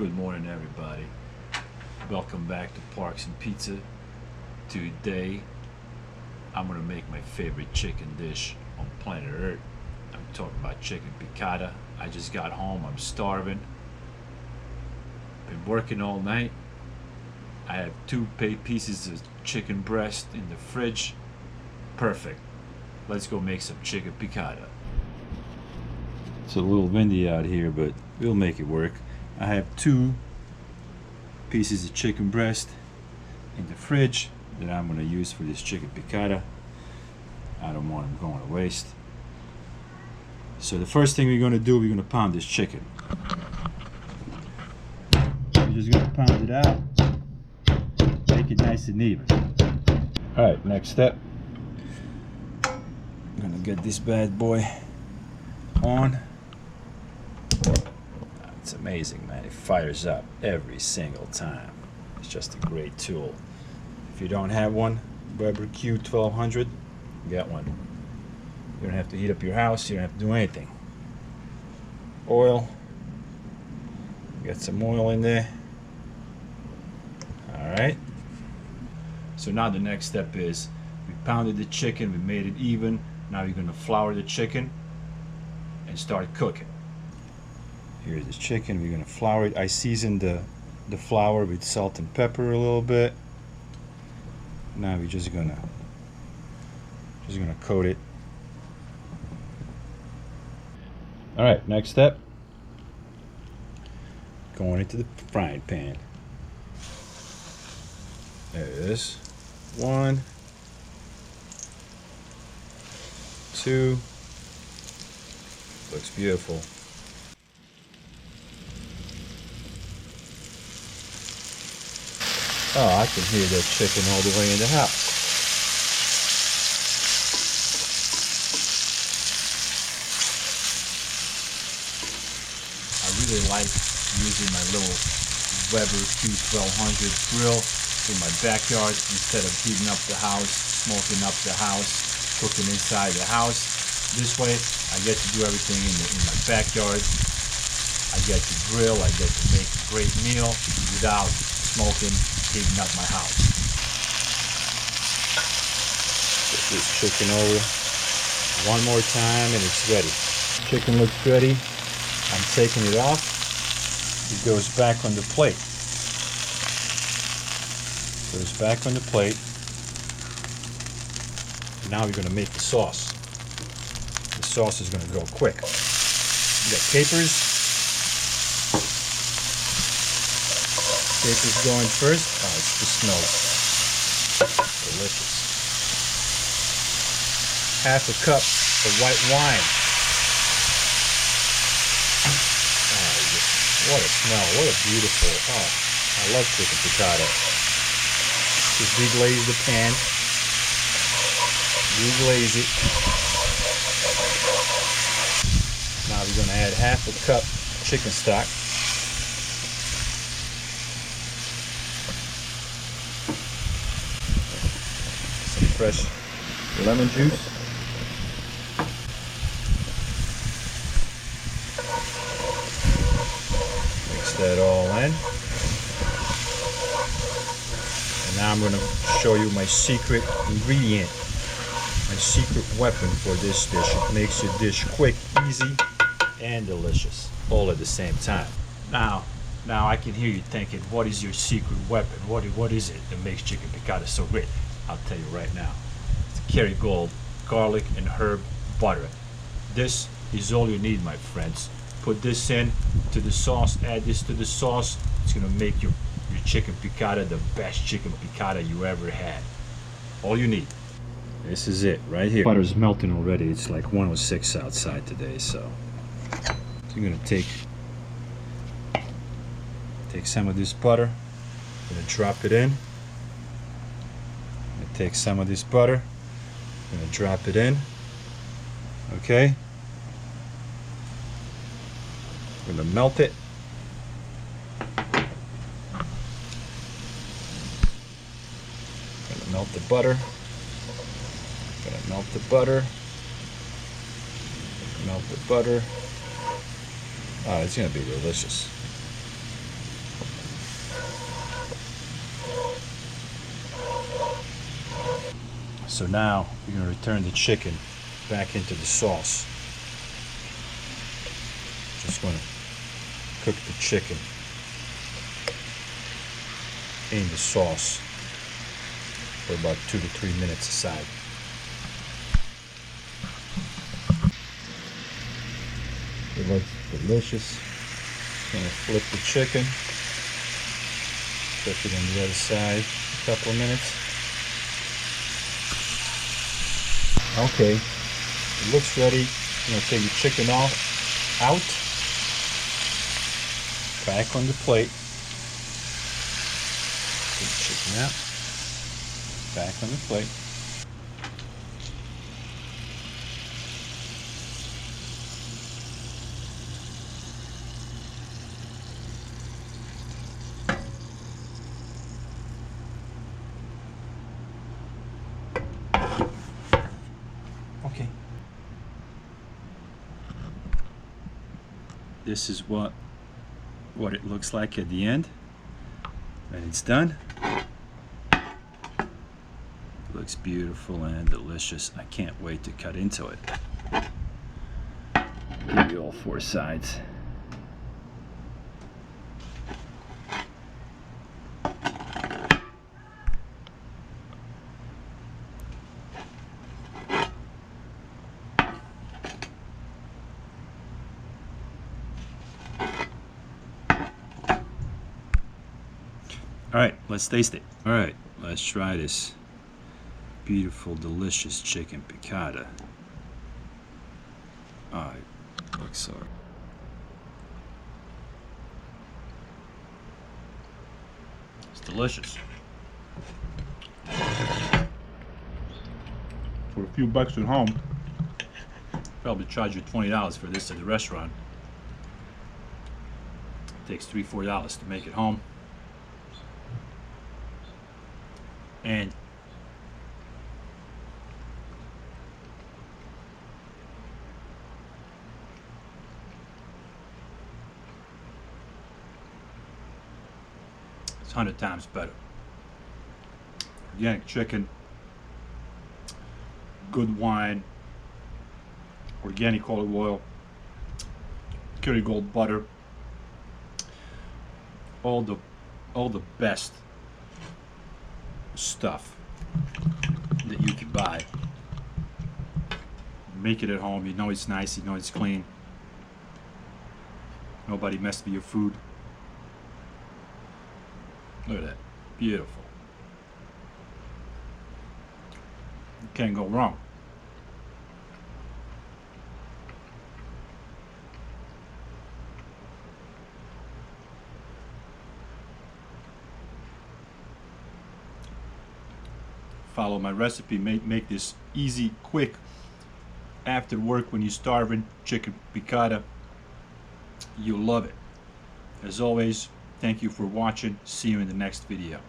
Good morning, everybody. Welcome back to Parks and Pizza. Today, I'm gonna make my favorite chicken dish on planet Earth. I'm talking about chicken piccata. I just got home. I'm starving. Been working all night. I have two pieces of chicken breast in the fridge. Perfect. Let's go make some chicken piccata. It's a little windy out here, but we'll make it work. I have two pieces of chicken breast in the fridge that I'm going to use for this chicken piccata. I don't want them going to waste. So the first thing we're going to do, we're going to pound this chicken. We're just going to pound it out, make it nice and even. Alright, next step. I'm going to get this bad boy on. It's amazing, man. It fires up every single time. It's just a great tool. If you don't have one, Weber Q1200, get one. You don't have to heat up your house. You don't have to do anything. Oil. Get some oil in there. Alright. So now the next step is we pounded the chicken. We made it even. Now you're going to flour the chicken and start cooking. Here's the chicken. We're gonna flour it. I seasoned the flour with salt and pepper a little bit. Now we're just gonna coat it. All right, next step. Going into the frying pan. There it is. 1, 2. Looks beautiful. Oh, I can hear that chicken all the way in the house. I really like using my little Weber Q1200 grill in my backyard instead of heating up the house, smoking up the house, cooking inside the house. This way, I get to do everything in my backyard. I get to grill, I get to make a great meal without smoking, heating up my house. Get this chicken over one more time and it's ready. Chicken looks ready. I'm taking it off. It goes back on the plate. Goes back on the plate. Now we're going to make the sauce. The sauce is going to go quick. We got capers. Capers going first. Oh, it just smells delicious. Half a cup of white wine. Oh, what a smell. What a beautiful. Oh, I love chicken piccata. Just deglaze the pan. Deglaze it. Now we're going to add half a cup chicken stock. Fresh lemon juice. Mix that all in. And now I'm going to show you my secret ingredient, my secret weapon for this dish. It makes your dish quick, easy, and delicious, all at the same time. Now I can hear you thinking, what is your secret weapon? What is it that makes chicken piccata so great? I'll tell you right now. It's Kerrygold garlic and herb butter. This is all you need, my friends. Put this in to the sauce, add this to the sauce. It's gonna make your chicken piccata the best chicken piccata you ever had. All you need. This is it right here. Butter's melting already. It's like 106 outside today, so you're gonna take some of this butter. Gonna drop it in. Take some of this butter, I'm going to drop it in, okay, I'm going to melt it, going to melt the butter, going to melt the butter, melt the butter. Oh, it's going to be delicious. So now you're going to return the chicken back into the sauce. Just going to cook the chicken in the sauce for about 2 to 3 minutes aside. It looks delicious. Gonna flip the chicken, flip it on the other side a couple of minutes. Okay, it looks ready. I'm gonna take the chicken out, back on the plate. Take the chicken out, back on the plate. Okay. This is what it looks like at the end when it's done. It looks beautiful and delicious. I can't wait to cut into it. Give you all 4 sides. Alright, let's taste it. Alright, let's try this beautiful, delicious chicken piccata. Oh, it looks so... It's delicious. For a few bucks at home, probably charge you $20 for this at the restaurant. It takes $3-4 to make it home. And it's 100 times better. Organic chicken, good wine, organic olive oil, Kerrygold butter, all the best stuff that you can buy. Make it at home. You know it's nice, you know it's clean. Nobody messed with your food. Look at that. Beautiful. You can't go wrong. Follow my recipe. Make this easy, quick, after work when you're starving. Chicken piccata. You'll love it. As always, thank you for watching. See you in the next video.